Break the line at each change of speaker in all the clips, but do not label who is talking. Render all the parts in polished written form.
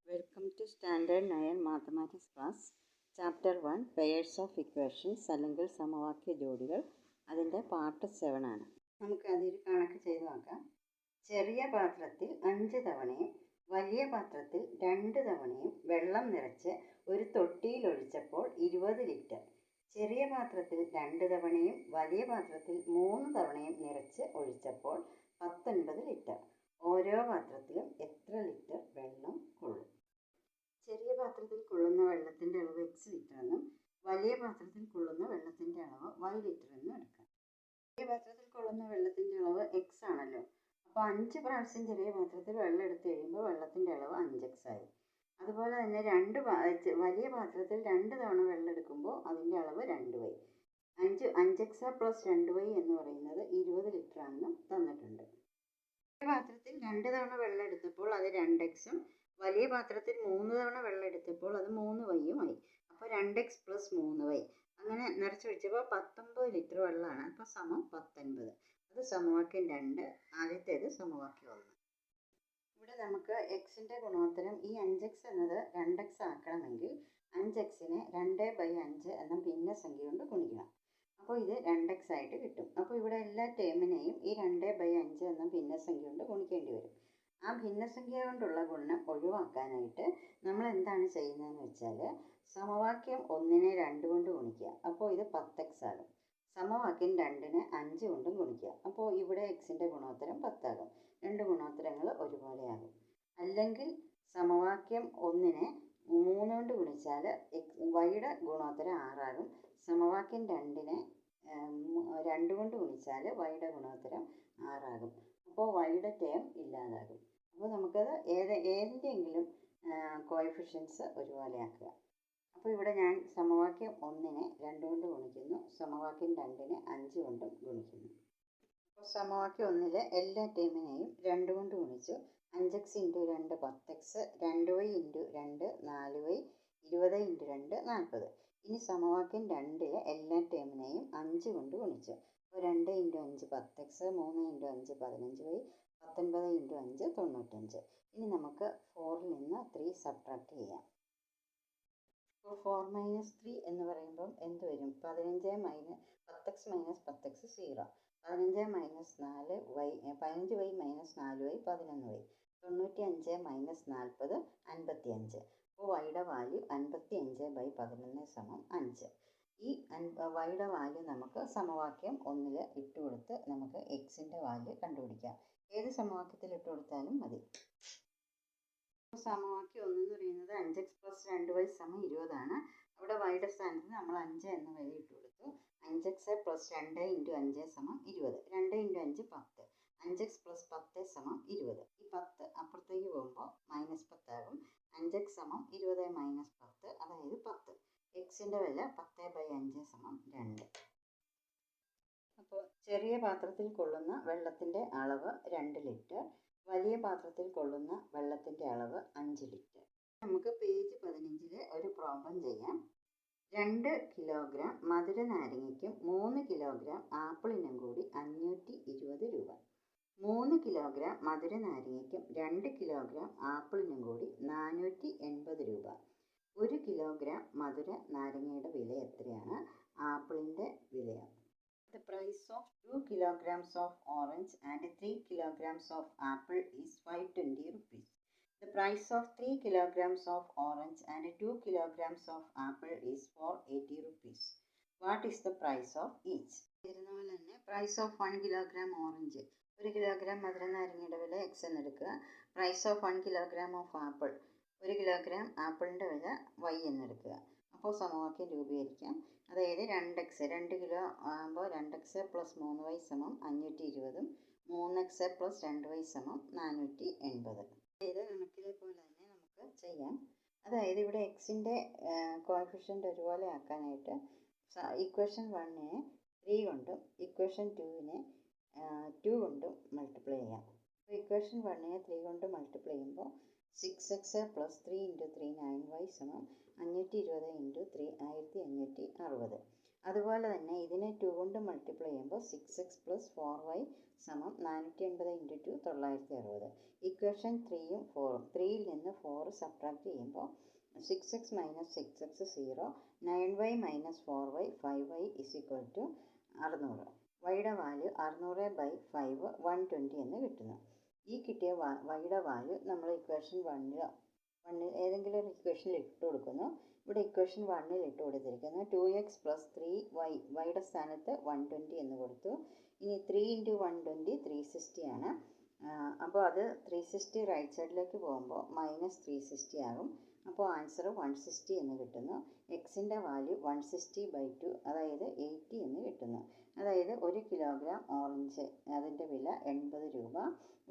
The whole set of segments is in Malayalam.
Welcome to Standard 9 Mathematics class. Chapter 1 Pairs of Equations അല്ലെങ്കിൽ സമവാക്യ ജോഡികൾ. അതിൻ്റെ പാർട്ട് 7 ആണ്. നമുക്ക് അതൊരു കണക്ക് ചെയ്ത് നോക്കാം. ചെറിയ പാത്രത്തിൽ 5 തവണയും വലിയ പാത്രത്തിൽ 2 തവണയും വെള്ളം നിറച്ച് ഒരു തൊട്ടിയിൽ ഒഴിച്ചപ്പോൾ 20 ലിറ്റർ. ചെറിയ പാത്രത്തിൽ 2 തവണയും വലിയ പാത്രത്തിൽ 3 തവണയും നിറച്ച് ഒഴിച്ചപ്പോൾ 19 ലിറ്റർ. ഓരോ പാത്രത്തിലും എത്ര ലിറ്റർ വെള്ളം കൊള്ളും? ചെറിയ പാത്രത്തിൽ കൊള്ളുന്ന വെള്ളത്തിൻ്റെ അളവ് എക്സ് ലിറ്റർ എന്നും വലിയ പാത്രത്തിൽ കൊള്ളുന്ന വെള്ളത്തിൻ്റെ അളവ് വൈ ലിറ്റർ എന്നും എടുക്കാം. ചെറിയ പാത്രത്തിൽ കൊള്ളുന്ന വെള്ളത്തിൻ്റെ അളവ് എക്സ് ആണല്ലോ. അപ്പോൾ 5 പ്രാവശ്യം ചെറിയ പാത്രത്തിൽ വെള്ളം എടുത്ത് കഴിയുമ്പോൾ വെള്ളത്തിൻ്റെ അളവ് 5x ആയി. അതുപോലെ തന്നെ വലിയ പാത്രത്തിൽ 2 തവണ വെള്ളം എടുക്കുമ്പോൾ അതിൻ്റെ അളവ് 2y. 5x പ്ലസ് 2y എന്ന് പറയുന്നത് 20 ലിറ്റർ ആണെന്ന് തന്നിട്ടുണ്ട്. ചെറിയ പാത്രത്തിൽ 2 തവണ വെള്ളം എടുത്തപ്പോൾ അത് 2x-ഉം വലിയ പാത്രത്തിൽ 3 തവണ വെള്ളം എടുത്തപ്പോൾ അത് 3y-യും ആയി. അപ്പോൾ 2x പ്ലസ് 3y അങ്ങനെ നിറച്ചൊഴിച്ചപ്പോൾ 19 ലിറ്റർ വെള്ളമാണ്. അപ്പോൾ സമം 19. അത് സമവാക്യം 2. ആദ്യത്തേത് സമവാക്യം 1. ഇവിടെ നമുക്ക് എക്സിൻ്റെ ഗുണോത്തരം ഈ 5x എന്നത് 2x ആക്കണമെങ്കിൽ 5x-നെ 2/5 എന്ന ഭിന്നസംഖ്യ കൊണ്ട് ഗുണിക്കണം. അപ്പോൾ ഇത് 2x ആയിട്ട് കിട്ടും. അപ്പോൾ ഇവിടെ എല്ലാ ടേമിനെയും ഈ 2/5 എന്ന ഭിന്നസംഖ്യ കൊണ്ട് ഗുണിക്കേണ്ടി വരും. ആ ഭിന്നസംഖ്യ കൊണ്ടുള്ള ഗുണം ഒഴിവാക്കാനായിട്ട് നമ്മൾ എന്താണ് ചെയ്യുന്നതെന്ന് വെച്ചാൽ സമവാക്യം 1-നെ 2 കൊണ്ട് ഗുണിക്കുക. അപ്പോൾ ഇത് 10x ആകും. സമവാക്യം 2-നെ 5 കൊണ്ടും ഗുണിക്കുക. അപ്പോൾ ഇവിടെ എക്സിൻ്റെ ഗുണോത്തരം 10 ആകും. രണ്ട് ഗുണോത്തരങ്ങൾ ഒരുപോലെയാകും. അല്ലെങ്കിൽ സമവാക്യം 1-നെ 3 കൊണ്ട് ഗുണിച്ചാൽ വൈയുടെ ഗുണോത്തരം 6 ആകും. സമവാക്യം 2-നെ 2 കൊണ്ട് ഗുണിച്ചാൽ വൈയുടെ ഗുണോത്തരം 6 ആകും. അപ്പോൾ വൈയുടെ ടേം ഇല്ലാതാകും. അപ്പോൾ നമുക്കത് ഏതിൻ്റെയെങ്കിലും കോഎഫിഷ്യൻസ് ഒരുപോലെയാക്കുക. അപ്പോൾ ഇവിടെ ഞാൻ സമവാക്യം 1-നെ 2 കൊണ്ട് ഗുണിക്കുന്നു, സമവാക്യം 2-നെ 5 കൊണ്ടും ഗുണിക്കുന്നു. അപ്പോൾ സമവാക്യം 1-ലെ എല്ലാ ടേമിനെയും 2 കൊണ്ട് ഗുണിച്ചു. 5x × 2 10x, 2y × 2 4y, 20 × 2 40. ഇനി സമവാക്യം 2-ലെ എല്ലാ ടേമിനെയും 5 കൊണ്ട് ഗുണിച്ചു. അപ്പോൾ 2 × 5 10x, 3 × 5 15y, 19 × 5 95. ഇനി നമുക്ക് 4-ൽ നിന്ന് 3 സബ്ട്രാക്ട് ചെയ്യാം. അപ്പോൾ 4 - 3 എന്ന് പറയുമ്പം എന്ത് വരും? 15 - 10x - 10x 0. 15 - 4y 15y - 4y 11y. 95 - 40 55. അപ്പോൾ വൈയുടെ വാല്യൂ 55/11 = 5. ഈ വൈയുടെ വാല്യൂ നമുക്ക് സമവാക്യം 1-ൽ ഇട്ട് കൊടുത്ത് നമുക്ക് എക്സിൻ്റെ വാല്യൂ കണ്ടുപിടിക്കാം. ഏത് സമവാക്യത്തിൽ ഇട്ട് കൊടുത്താലും മതി. സമവാക്യം 1 എന്ന് പറയുന്നത് 5x പ്ലസ് 2y = 20 ആണ്. അവിടെ വൈയുടെ സ്ഥാനത്ത് നമ്മൾ 5 എന്ന വില ഇട്ട് കൊടുത്തു. 5x plus 2 × 5 = 20. 2 × 5 10. 5x plus 10 = 20. ഈ 10 അപ്പുറത്തേക്ക് പോകുമ്പോൾ -10 ആകും. 5x = 20 - 10, അതായത് 10. എക്സിൻ്റെ വില 10/5 = 2. അപ്പോൾ ചെറിയ പാത്രത്തിൽ കൊള്ളുന്ന വെള്ളത്തിൻ്റെ അളവ് 2 ലിറ്റർ, വലിയ പാത്രത്തിൽ കൊള്ളുന്ന വെള്ളത്തിൻ്റെ അളവ് 5 ലിറ്റർ. നമുക്ക് പേജ് 15-ൽ ഒരു പ്രോബ്ലം ചെയ്യാം. 2 കിലോഗ്രാം മധുര നാരങ്ങയ്ക്കും 3 കിലോഗ്രാം ആപ്പിളിനും കൂടി 520 രൂപ. 3 കിലോഗ്രാം മധുര നാരങ്ങയ്ക്കും 2 കിലോഗ്രാം ആപ്പിളിനും കൂടി 480 രൂപ. 1 കിലോഗ്രാം മധുര നാരങ്ങയുടെ വില എത്രയാണ്? ആപ്പിളിൻ്റെ വിലയോ? The price of 2 kilograms of orange and 3 kilograms of apple is 520 rupees. The price of 3 kilograms of orange and 2 kilograms of apple is 480 rupees. What is the price of each? ഇതിരുന്നപോലെ തന്നെ price of 1 kilogram orange, 1 kilogram മധുര നാരങ്ങയുടെ വില എക്സ് എന്നെടുക്കുക. Price of 1 kilogram of apple, 1 kilogram ആപ്പിളിൻ്റെ വില വൈ എന്നെടുക്കുക. അപ്പോൾ സമവാക്യം രൂപീകരിക്കാം. അതായത് 2x 2 കിലോ ആകുമ്പോൾ 2x plus 3y = 520, 3x plus 2y = 480. ഇത് കണക്കിലെ പോലെ തന്നെ നമുക്ക് ചെയ്യാം. അതായത് ഇവിടെ എക്സിൻ്റെ കോഎഫിഷ്യൻ്റ് ഒരുപോലെ ആക്കാനായിട്ട് ഇക്വേഷൻ 1-നെ 3 കൊണ്ടും ഇക്വേഷൻ 2-നെ 2 കൊണ്ടും മൾട്ടിപ്ലൈ ചെയ്യാം. അപ്പോൾ ഇക്വേഷൻ 1-നെ 3 കൊണ്ട് മൾട്ടിപ്ലൈ ചെയ്യുമ്പോൾ 6x പ്ലസ് 3 × 3 9y = 520 × 3 1560. അതുപോലെ തന്നെ ഇതിനെ 2 കൊണ്ട് മൾട്ടിപ്ലൈ ചെയ്യുമ്പോൾ 6x + 4y = 480 × 2 960. ഇക്വേഷൻ 3ഉം 4ഉം 3ൽ നിന്ന് 4 സബ്ട്രാക്ട് ചെയ്യുമ്പോൾ 6x - 6x 0, 9y - 4y 5y = 600. വൈയുടെ വാല്യൂ 600/5 120 എന്ന് കിട്ടുന്നു. ഈ കിട്ടിയ വൈയുടെ വാല്യൂ നമ്മൾ ഇക്വേഷൻ 1 ഏതെങ്കിലും ഒരു ഇക്വേഷനിൽ ഇട്ട് കൊടുക്കുന്നു. ഇവിടെ ഇക്വേഷൻ 1ൽ ഇട്ട് കൊടുത്തിരിക്കുന്നു 2x + 3y, വൈയുടെ സ്ഥാനത്ത് 120 എന്ന് കൊടുത്തു. ഇനി 3 × 120 360 ആണ്. അപ്പോൾ അത് 360 റൈറ്റ് സൈഡിലേക്ക് പോകുമ്പോൾ -360 ആകും. അപ്പോൾ ആൻസർ 160 എന്ന് കിട്ടുന്നു. എക്സിൻ്റെ വാല്യൂ 160/2, അതായത് 80 എന്ന് കിട്ടുന്നു. അതായത് 1 കിലോഗ്രാം ഓറഞ്ച് അതിൻ്റെ വില 80 രൂപ,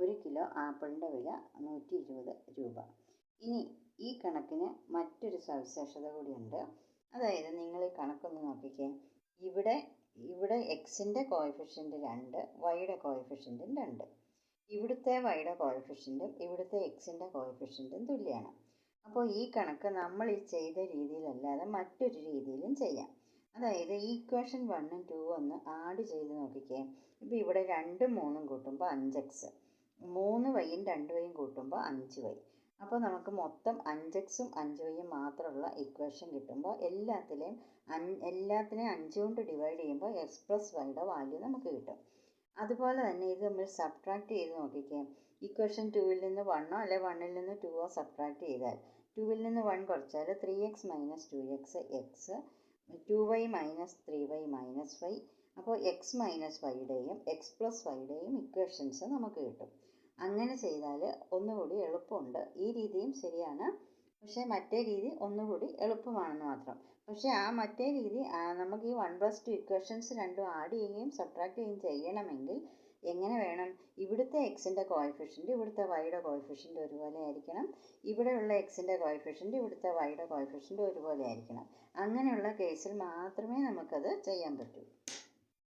1 കിലോ ആപ്പിളിൻ്റെ വില 120 രൂപ. ഇനി ഈ കണക്കിന് മറ്റൊരു സവിശേഷത കൂടിയുണ്ട്. അതായത് നിങ്ങൾ ഈ കണക്കൊന്ന് നോക്കിക്കേ. ഇവിടെ എക്സിൻ്റെ കോഎഫിഷ്യൻ്റ് 2, വൈയുടെ കോഎഫിഷ്യൻറ്റും 2. ഇവിടുത്തെ വൈയുടെ കോഎഫിഷ്യൻറ്റും ഇവിടുത്തെ എക്സിൻ്റെ കോഎഫിഷ്യൻറ്റും തുല്യമാണ്. അപ്പോൾ ഈ കണക്ക് നമ്മൾ ഈ ചെയ്ത രീതിയിലല്ലാതെ മറ്റൊരു രീതിയിലും ചെയ്യാം. അതായത് ഈ ഇക്വേഷൻ 1ഉം 2ഉം ഒന്ന് ആഡ് ചെയ്ത് നോക്കിക്കേ. ഇപ്പോൾ ഇവിടെ 2ഉം 3ഉം കൂട്ടുമ്പോൾ 5x, 3yയും 2yയും കൂട്ടുമ്പോൾ 5y. അപ്പോൾ നമുക്ക് മൊത്തം 5xഉം 5yയും മാത്രമുള്ള ഇക്വേഷൻ കിട്ടുമ്പോൾ എല്ലാത്തിനെയും 5 കൊണ്ട് ഡിവൈഡ് ചെയ്യുമ്പോൾ x + yയുടെ വാല്യൂ നമുക്ക് കിട്ടും. അതുപോലെ തന്നെ ഇത് നമ്മൾ സബ്ട്രാക്ട് ചെയ്ത് നോക്കിക്കേ. ഇക്വേഷൻ 2ൽ നിന്ന് 1ഓ അല്ലെ 1ൽ നിന്ന് 2ഓ സബ്ട്രാക്ട് ചെയ്താൽ 2ൽ നിന്ന് 1 കുറച്ചാൽ 3x - 2x x, 2y - 3y - y. അപ്പോൾ x - yയുടെയും x + yയുടെയും ഇക്വേഷൻസ് നമുക്ക് കിട്ടും. അങ്ങനെ ചെയ്താൽ ഒന്നുകൂടി എളുപ്പമുണ്ട്. ഈ രീതിയും ശരിയാണ്, പക്ഷേ മറ്റേ രീതി ഒന്നുകൂടി എളുപ്പമാണെന്ന് മാത്രം. പക്ഷേ ആ മറ്റേ രീതി നമുക്ക് ഈ 1 + 2 ഇക്വേഷൻസ് രണ്ടും ആഡ് ചെയ്യുകയും സബ്ട്രാക്ട് ചെയ്യുകയും ചെയ്യണമെങ്കിൽ എങ്ങനെ വേണം? ഇവിടുത്തെ എക്സിൻ്റെ കോഎഫിഷ്യൻറ്റ് ഇവിടുത്തെ വൈയുടെ കോഎഫിഷ്യൻറ്റ് ഒരുപോലെ ആയിരിക്കണം. ഇവിടെയുള്ള എക്സിൻ്റെ കോഎഫിഷ്യൻറ്റ് ഇവിടുത്തെ വൈയുടെ കോഎഫിഷ്യൻറ്റ് ഒരുപോലെ ആയിരിക്കണം. അങ്ങനെയുള്ള കേസിൽ മാത്രമേ നമുക്കത് ചെയ്യാൻ പറ്റൂ.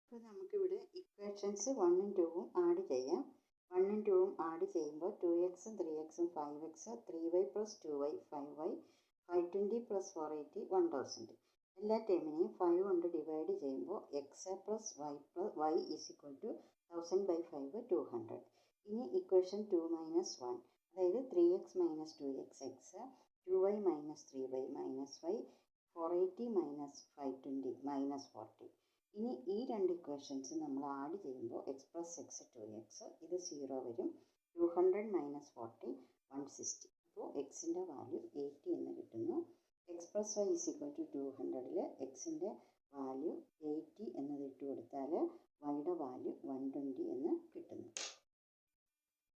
അപ്പോൾ നമുക്കിവിടെ ഇക്വേഷൻസ് 1ഉം 2ഉം ആഡ് ചെയ്യാം. 1ഉം 2ഉം ആഡ് ചെയ്യുമ്പോൾ 2xഉം 3xഉം 5x, 3y + 2y 5y, 520 + 480 1000. എല്ലാ ടേമിനെയും 5 കൊണ്ട് ഡിവൈഡ് ചെയ്യുമ്പോൾ x + y = 1000/5 200. ഇനി ഇക്വേഷൻ 2 - 1, അതായത് 3x - 2x x, 2y - 3y - y, 480 - 520 -40. ഇനി ഈ രണ്ട് ഇക്വേഷൻസ് നമ്മൾ ആഡ് ചെയ്യുമ്പോൾ x + x 2x, ഇത് 0 വരും. 200 - 40 160. അപ്പോൾ എക്സിൻ്റെ വാല്യൂ 80 എന്ന് കിട്ടുന്നു. x + y = 200ൽ എക്സിൻ്റെ വാല്യൂ 80 എന്നത് ഇട്ട് കൊടുത്താൽ വൈയുടെ വാല്യൂ 120 എന്ന് കിട്ടുന്നു.